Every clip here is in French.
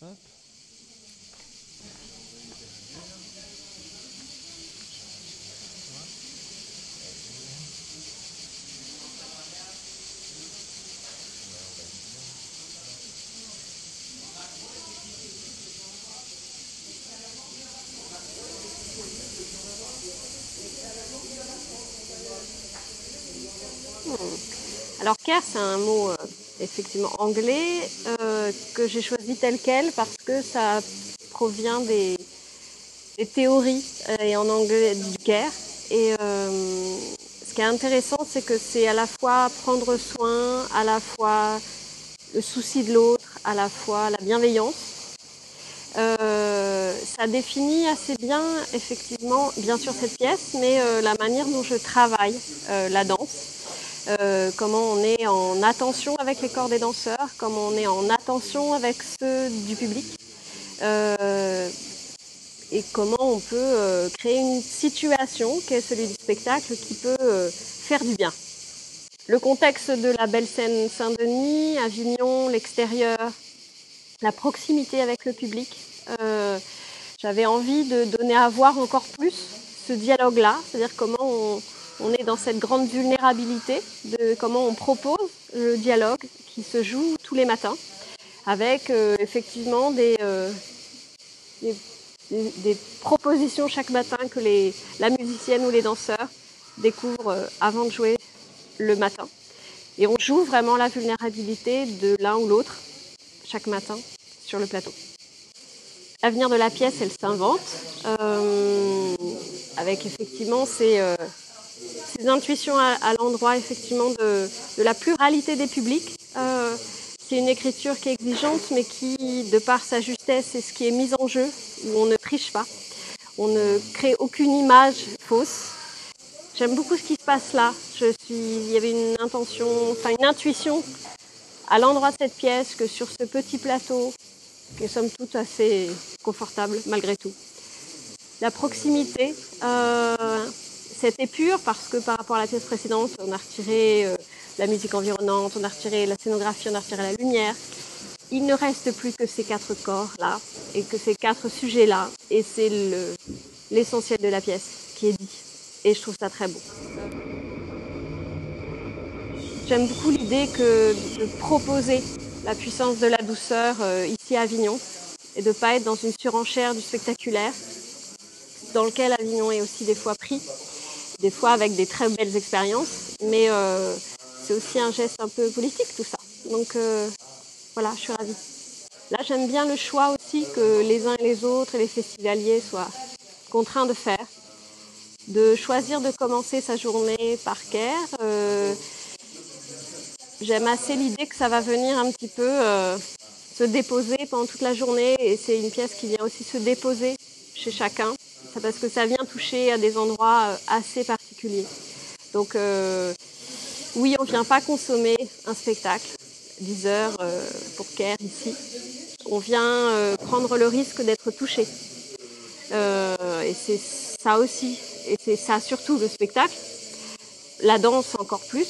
Hop. Alors care, c'est un mot effectivement anglais que j'ai choisi tel quel parce que ça provient des théories et en anglais du care. Et ce qui est intéressant, c'est que c'est à la fois prendre soin, à la fois le souci de l'autre, à la fois la bienveillance. Ça définit assez bien, effectivement, bien sûr cette pièce, mais la manière dont je travaille la danse. Comment on est en attention avec les corps des danseurs, comment on est en attention avec ceux du public, et comment on peut créer une situation qui est celui du spectacle qui peut faire du bien. Le contexte de la belle scène Saint-Denis, Avignon, l'extérieur, la proximité avec le public, j'avais envie de donner à voir encore plus ce dialogue-là, c'est-à-dire comment on est dans cette grande vulnérabilité, de comment on propose le dialogue qui se joue tous les matins, avec effectivement des propositions chaque matin que la musicienne ou les danseurs découvrent avant de jouer le matin. Et on joue vraiment la vulnérabilité de l'un ou l'autre chaque matin sur le plateau. L'avenir de la pièce, elle s'invente, avec effectivement ces intuitions à l'endroit effectivement de la pluralité des publics. C'est une écriture qui est exigeante, mais qui, de par sa justesse et ce qui est mis en jeu, où on ne triche pas, on ne crée aucune image fausse. J'aime beaucoup ce qui se passe là. Il y avait une intention, enfin une intuition à l'endroit de cette pièce que sur ce petit plateau, qui est somme toute assez confortable malgré tout. La proximité, c'était pur parce que par rapport à la pièce précédente, on a retiré la musique environnante, on a retiré la scénographie, on a retiré la lumière. Il ne reste plus que ces 4 corps-là et que ces 4 sujets-là. Et c'est l'essentiel de la pièce qui est dit. Et je trouve ça très beau. J'aime beaucoup l'idée de proposer la puissance de la douceur ici à Avignon et de ne pas être dans une surenchère du spectaculaire, dans lequel Avignon est aussi des fois pris, des fois avec des très belles expériences, mais c'est aussi un geste un peu politique tout ça. Donc voilà, je suis ravie. Là, j'aime bien le choix aussi que les uns et les autres et les festivaliers soient contraints de faire, de choisir de commencer sa journée par care. J'aime assez l'idée que ça va venir un petit peu se déposer pendant toute la journée, et c'est une pièce qui vient aussi se déposer chez chacun, parce que ça vient toucher à des endroits assez particuliers. Donc oui, on ne vient pas consommer un spectacle, 10 heures pour care ici. On vient prendre le risque d'être touché. Et c'est ça aussi, et c'est ça surtout le spectacle, la danse encore plus,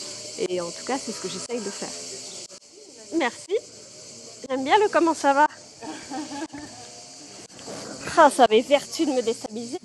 et en tout cas c'est ce que j'essaye de faire. Merci, j'aime bien le comment ça va. Ah, ça avait vertu de me déstabiliser.